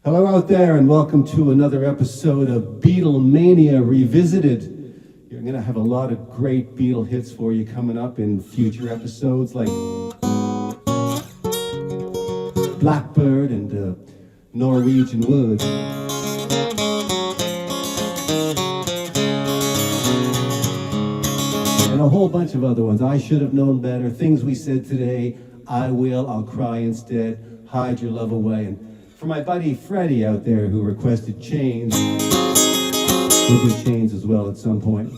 Hello out there, and welcome to another episode of Beatlemania Revisited. You're going to have a lot of great Beatle hits for you coming up in future episodes, like Blackbird and Norwegian Wood. And a whole bunch of other ones. I Should Have Known Better, Things We Said Today, I Will, I'll Cry Instead, Hide Your Love Away. And for my buddy Freddie out there who requested Chains, we'll do Chains as well at some point.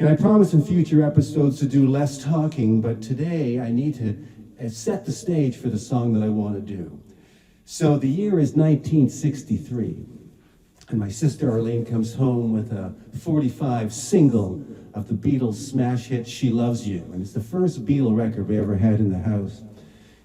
And I promise in future episodes to do less talking, but today I need to set the stage for the song that I want to do. So the year is 1963, and my sister Arlene comes home with a 45 single of the Beatles' smash hit, She Loves You. And it's the first Beatle record we ever had in the house.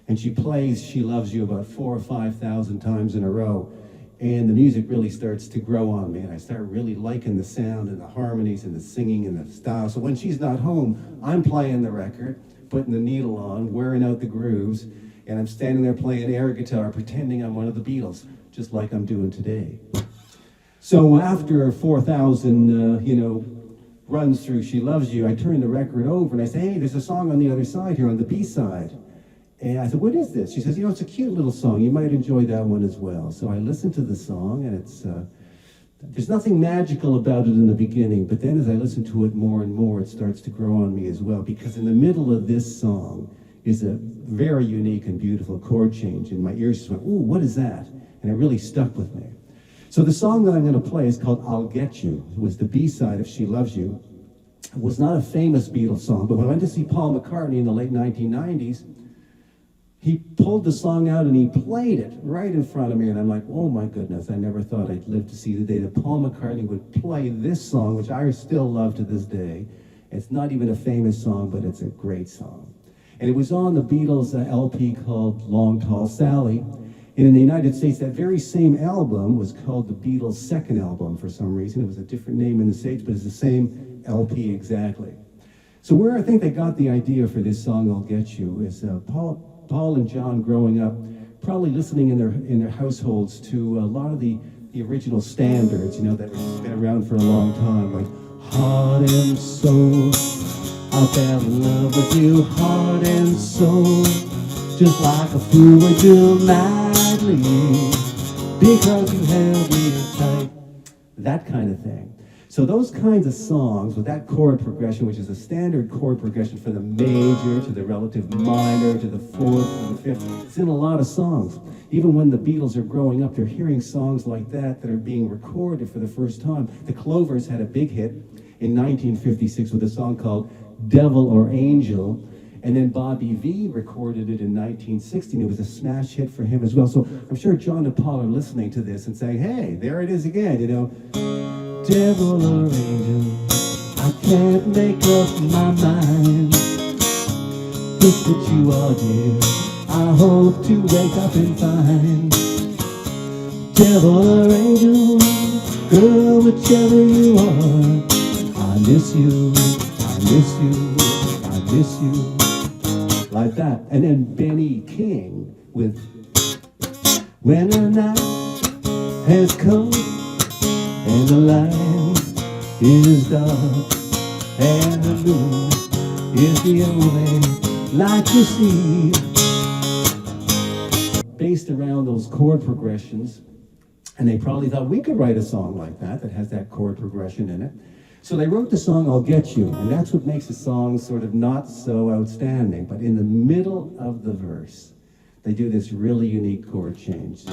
And she plays She Loves You about 4,000 or 5,000 times in a row. And the music really starts to grow on me. And I start really liking the sound and the harmonies and the singing and the style. So when she's not home, I'm playing the record, putting the needle on, wearing out the grooves. And I'm standing there playing air guitar, pretending I'm one of the Beatles, just like I'm doing today. So after 4,000, runs through She Loves You, I turn the record over and I say, hey, there's a song on the other side here on the B-side. And I said, what is this? She says, it's a cute little song. You might enjoy that one as well. So I listened to the song, and there's nothing magical about it in the beginning, but then as I listen to it more and more, it starts to grow on me as well, because in the middle of this song is a very unique and beautiful chord change, and my ears just went, ooh, what is that? And it really stuck with me. So the song that I'm going to play is called I'll Get You. It was the B-side of She Loves You. It was not a famous Beatles song, but when I went to see Paul McCartney in the late 1990s, he pulled the song out and he played it right in front of me, and I'm like, oh my goodness, I never thought I'd live to see the day that Paul McCartney would play this song, which I still love to this day. It's not even a famous song, but it's a great song. And it was on the Beatles LP called Long Tall Sally. And in the United States, that very same album was called the Beatles' second album for some reason. It was a different name in the States, but it's the same LP exactly. So where I think they got the idea for this song, I'll Get You, is Paul and John growing up, probably listening in their households to a lot of the original standards, that have been around for a long time, like Heart and Soul, I fell in love with you, heart and soul, just like a fool would do madly, because you held me tight, that kind of thing. So those kinds of songs with that chord progression, which is a standard chord progression for the major to the relative minor to the fourth to the fifth, it's in a lot of songs. Even when the Beatles are growing up, they're hearing songs like that are being recorded for the first time. The Clovers had a big hit in 1956 with a song called Devil or Angel, and then Bobby V recorded it in 1960. It was a smash hit for him as well. So I'm sure John and Paul are listening to this and saying, hey, there it is again, Devil or angel, I can't make up my mind. It's what you are, dear, I hope to wake up and find. Devil or angel, girl, whichever you are, I miss you, I miss you, I miss you. Like that. And then Benny King with When the Night Has Come and the light is dark, and the moon is the only light you see. Based around those chord progressions, and they probably thought we could write a song like that has that chord progression in it. So they wrote the song I'll Get You, and that's what makes the song sort of not so outstanding. But in the middle of the verse, they do this really unique chord change.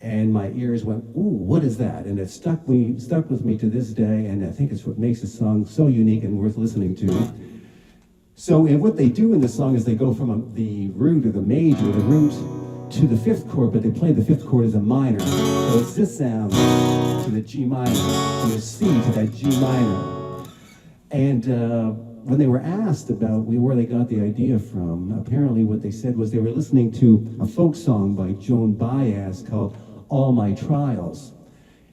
And my ears went, ooh, what is that? And it stuck with me to this day, and I think it's what makes the song so unique and worth listening to. So and what they do in the song is they go from the root or the major, the root, to the fifth chord, but they play the fifth chord as a minor. So it's this sound to the G minor, to the C, to that G minor. And when they were asked about where they got the idea from, apparently what they said was they were listening to a folk song by Joan Baez called All My Trials.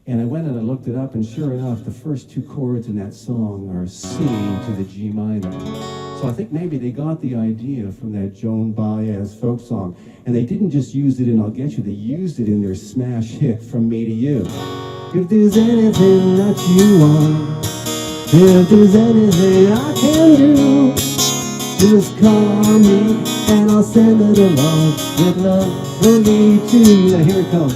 And I went and I looked it up, and sure enough, the first two chords in that song are C to the G minor. So I think maybe they got the idea from that Joan Baez folk song. And they didn't just use it in I'll Get You, they used it in their smash hit From Me to You. If there's anything that you want, if there's anything I can do, just call me and I'll send it along with love from me too. Now here it comes.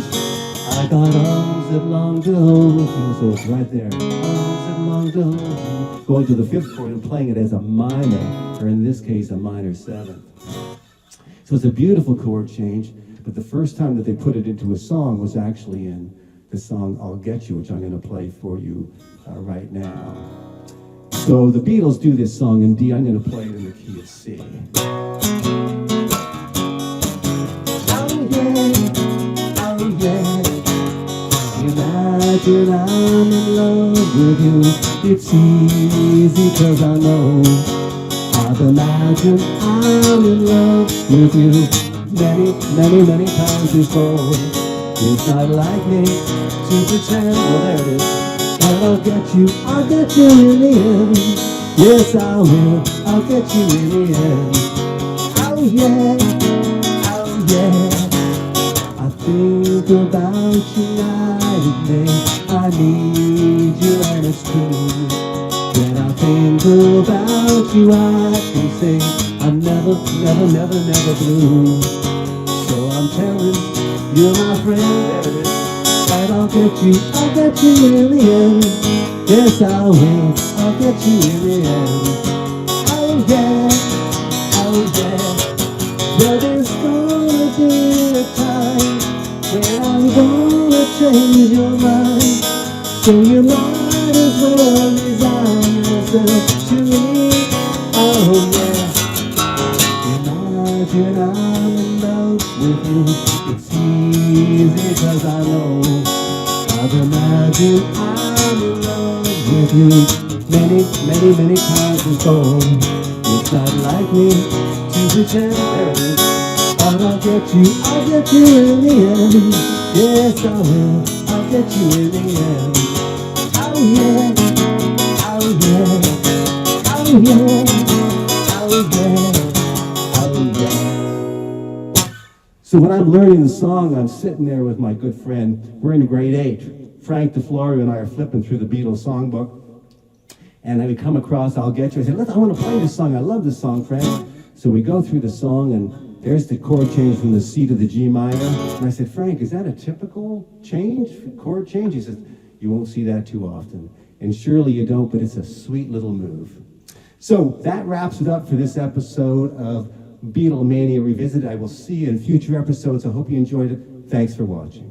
I got arms that long to hold you. So it's right there. Arms that long to hold you. Going to the fifth chord and playing it as a minor, or in this case, a minor seventh. So it's a beautiful chord change, but the first time that they put it into a song was actually in the song I'll Get You, which I'm going to play for you right now. So the Beatles do this song in D. I'm going to play it in the key of C. Oh yeah, oh yeah. Imagine I'm in love with you. It's easy 'cause I know. I've imagined I'm in love with you many, many, many times before. It's not like me to pretend. Well, there it is. But I'll get you in the end. Yes, I will, I'll get you in the end. Oh yeah, oh yeah. I think about you night and day. I need you and it's true. When I think about you I can say I'm never, never, never, never blue. So I'm telling you my friend, there it is. And I'll get you in the end. Yes, I will, I'll get you in the end. Oh yeah, oh yeah. Well, there's gonna be a time when I'm gonna change your mind. So you might as well resign yourself to me. Oh yeah. Imagine I'm in love with you. It's easy 'cause I know. I've imagined I'm in love with you many, many, many times before. It's not like me to pretend, there it is. But I'll get you in the end. Yes, I will, I'll get you in the end. Oh yeah, oh yeah, oh yeah, oh yeah, oh yeah. So when I'm learning the song, I'm sitting there with my good friend. We're in grade 8. Frank DeFlorio and I are flipping through the Beatles songbook. And then we come across I'll Get You. I said, I want to play this song. I love this song, Frank. So we go through the song, and there's the chord change from the C to the G minor. And I said, Frank, is that a typical change, chord change? He says, you won't see that too often. And surely you don't, but it's a sweet little move. So that wraps it up for this episode of Beatlemania Revisited. I will see you in future episodes. I hope you enjoyed it. Thanks for watching.